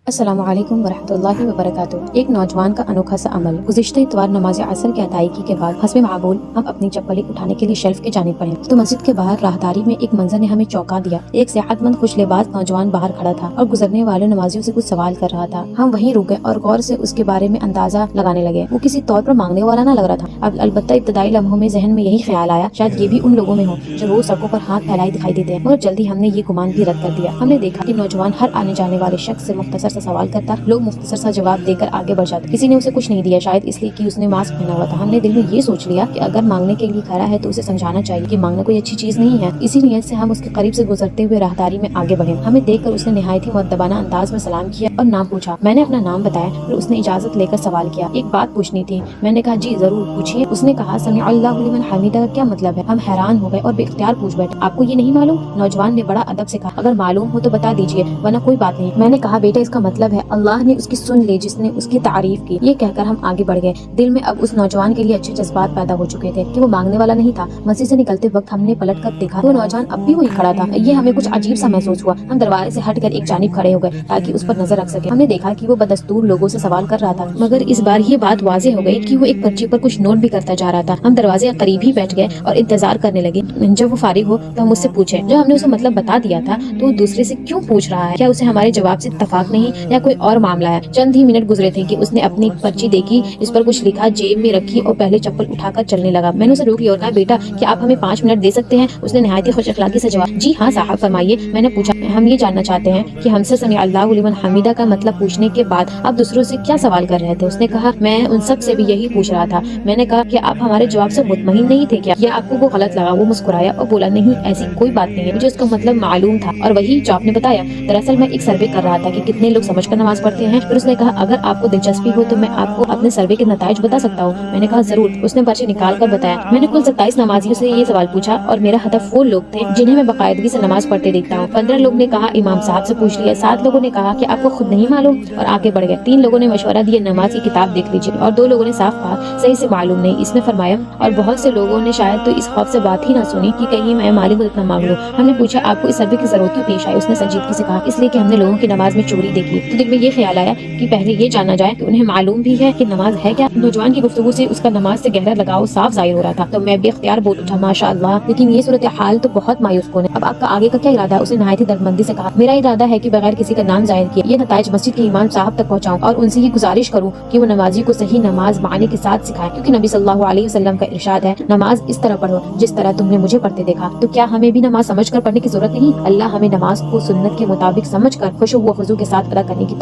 السلام علیکم ورحمۃ اللہ وبرکاتہ۔ ایک نوجوان کا انوکھا سا عمل۔ گزشتہ اتوار نماز عصر کی ادائیگی کے بعد حسب معمول ہم اپنی چپلیں اٹھانے کے لیے شیلف کی جانب بڑھے تو مسجد کے باہر راہداری میں ایک منظر نے ہمیں چونکا دیا۔ ایک صحت مند خوش لباس نوجوان باہر کھڑا تھا اور گزرنے والے نمازیوں سے کچھ سوال کر رہا تھا۔ ہم وہیں رک گئے اور غور سے اس کے بارے میں اندازہ لگانے لگے۔ وہ کسی طور پر مانگنے والا نہ لگ رہا تھا۔ البتہ ابتدائی لمحوں میں ذہن میں یہی خیال آیا، شاید یہ بھی ان لوگوں میں ہو جو روز سڑکوں پر ہاتھ پھیلائے دکھائی دیتے ہیں، مگر جلدی ہم نے یہ گمان بھی رد کر دیا۔ ہم نے دیکھا کہ نوجوان ہر آنے جانے والے شخص سے مختصر سا سوال کرتا، لوگ مختصر سا جواب دے کر آگے بڑھ جاتے۔ کسی نے اسے کچھ نہیں دیا، شاید اس لیے کہ اس نے ماسک پہنا ہوا تھا۔ ہم نے دل میں یہ سوچ لیا کہ اگر مانگنے کے لیے کھڑا ہے تو اسے سمجھانا چاہیے کہ مانگنا کوئی اچھی چیز نہیں ہے۔ اسی نیت سے ہم اس کے قریب سے گزرتے ہوئے راہداری میں آگے بڑھے۔ ہمیں دیکھ کر اس نے نہایت ہی مؤدبانہ انداز میں سلام کیا اور نام پوچھا۔ میں نے اپنا نام بتایا، پھر اس نے اجازت لے کر سوال کیا۔ ایک بات پوچھنی تھی۔ میں نے کہا جی ضرور پوچھیے۔ اس نے کہا سمع اللہ لمن حمیدہ کا کیا مطلب ہے؟ ہم حیران ہو گئے اور بے اختیار پوچھ بیٹھے، آپ کو یہ نہیں معلوم؟ نوجوان نے بڑا ادب سے کہا اگر معلوم ہو تو بتا دیجیے ورنہ کوئی بات نہیں۔ میں نے کہا بیٹا اس کا مطلب ہے اللہ نے اس کی سن لی جس نے اس کی تعریف کی۔ یہ کہہ کر ہم آگے بڑھ گئے۔ دل میں اب اس نوجوان کے لیے اچھے جذبات پیدا ہو چکے تھے کہ وہ مانگنے والا نہیں تھا۔ مسجد سے نکلتے وقت ہم نے پلٹ کر دیکھا تو نوجوان اب بھی وہی کھڑا تھا۔ یہ ہمیں کچھ عجیب سا محسوس ہوا۔ ہم دروازے سے ہٹ کر ایک جانب کھڑے ہو گئے تاکہ اس پر نظر رکھ سکے۔ ہم نے دیکھا کہ وہ بدستور لوگوں سے سوال کر رہا تھا، مگر اس بار یہ بات واضح ہو گئی کہ وہ ایک پرچی پر کچھ نوٹ بھی کرتا جا رہا تھا۔ ہم دروازے کے قریب ہی بیٹھ گئے اور انتظار کرنے لگے جب وہ فارغ ہو تو ہم اس سے پوچھے۔ جب ہم نے اسے مطلب بتا دیا تھا تو وہ دوسرے سے کیوں پوچھ رہا ہے؟ کیا اسے ہمارے جواب سے اتفاق نہیں یا کوئی اور معاملہ ہے؟ چند ہی منٹ گزرے تھے کہ اس نے اپنی پرچی دیکھی جس پر کچھ لکھا، جیب میں رکھی اور پہلے چپل اٹھا کر چلنے لگا۔ میں نے اسے روک لیا اور کہا بیٹا کیا آپ ہمیں 5 منٹ دے سکتے ہیں؟ اس نے نہایت ہی خوش اخلاقی سے جواب جی ہاں صاحب فرمائیے۔ میں نے پوچھا ہم یہ جاننا چاہتے ہیں کہ ہم سے سمع اللہ لمن حمیدہ کا مطلب پوچھنے کے بعد آپ دوسروں سے کیا سوال کر رہے تھے؟ اس نے کہا میں ان سب سے بھی یہی پوچھ رہا تھا۔ میں نے کہا کہ آپ ہمارے جواب سے مطمئن نہیں تھے کیا؟ یا آپ کو وہ غلط لگا؟ وہ مسکرایا اور بولا نہیں ایسی کوئی بات نہیں ہے، مجھے اس کا مطلب معلوم تھا اور وہی جو آپ نے بتایا۔ دراصل میں ایک سروے کر رہا تھا کہ کتنے لوگ سمجھ کر نماز پڑھتے ہیں۔ پھر اس نے کہا اگر آپ کو دلچسپی ہو تو میں آپ کو اپنے سروے کے نتائج بتا سکتا ہوں۔ میں نے کہا ضرور۔ اس نے پرچی نکال کر بتایا میں نے کل 27 نمازیوں سے یہ سوال پوچھا اور میرا ہدف وہ لوگ تھے جنہیں میں باقاعدگی سے نماز پڑھتے دیکھتا ہوں۔ 15 لوگ نے کہا امام صاحب سے پوچھ لیا، 7 لوگوں نے کہا کہ آپ کو خود نہیں معلوم اور آگے بڑھ گئے، 3 لوگوں نے مشورہ دیا نماز کی کتاب دیکھ لیجیے اور 2 لوگوں نے صاف کہا صحیح سے معلوم نہیں۔ اس نے فرمایا اور بہت سے لوگوں نے شاید تو اس خوف سے بات ہی نہ سنی کہ کہیں میں مالی مدد نہ مانگ لوں۔ ہم نے پوچھا آپ کو اس سروے کی ضرورت کیوں پیش آئی؟ اس نے سنجیدگی سے کہا اس لیے کہ ہم نے لوگوں کی نماز میں چوری دیکھی تو دل میں یہ خیال آیا کہ پہلے یہ جانا جائے کہ انہیں معلوم بھی ہے کہ نماز ہے کیا۔ نوجوان کی گفتگو سے اس کا نماز سے گہرا لگاؤ صاف ظاہر ہو رہا تھا تو میں بے اختیار بول اٹھا ماشاء اللہ، لیکن یہ صورتحال تو بہت مایوس کن ہے، اب آپ کا آگے کا کیا ارادہ ہے؟ اس نے نہایت ہی دردمندی سے کہا میرا ارادہ ہے کہ بغیر کسی کا نام ظاہر کیے یہ نتائج مسجد کے امام صاحب تک پہنچاؤں اور ان سے یہ گزارش کروں کہ وہ نمازی کو صحیح نماز معنی کے ساتھ سکھائیں، کیونکہ نبی صلی اللہ علیہ وسلم کا ارشاد ہے نماز اس طرح پڑھو جس طرح تم نے مجھے پڑھتے دیکھا۔ تو کیا ہمیں بھی نماز سمجھ کر پڑھنے کی ضرورت نہیں؟ اللہ ہمیں نماز کو سنت کے مطابق سمجھ کر خشوع و خضوع کے ساتھ ادا کرنے کی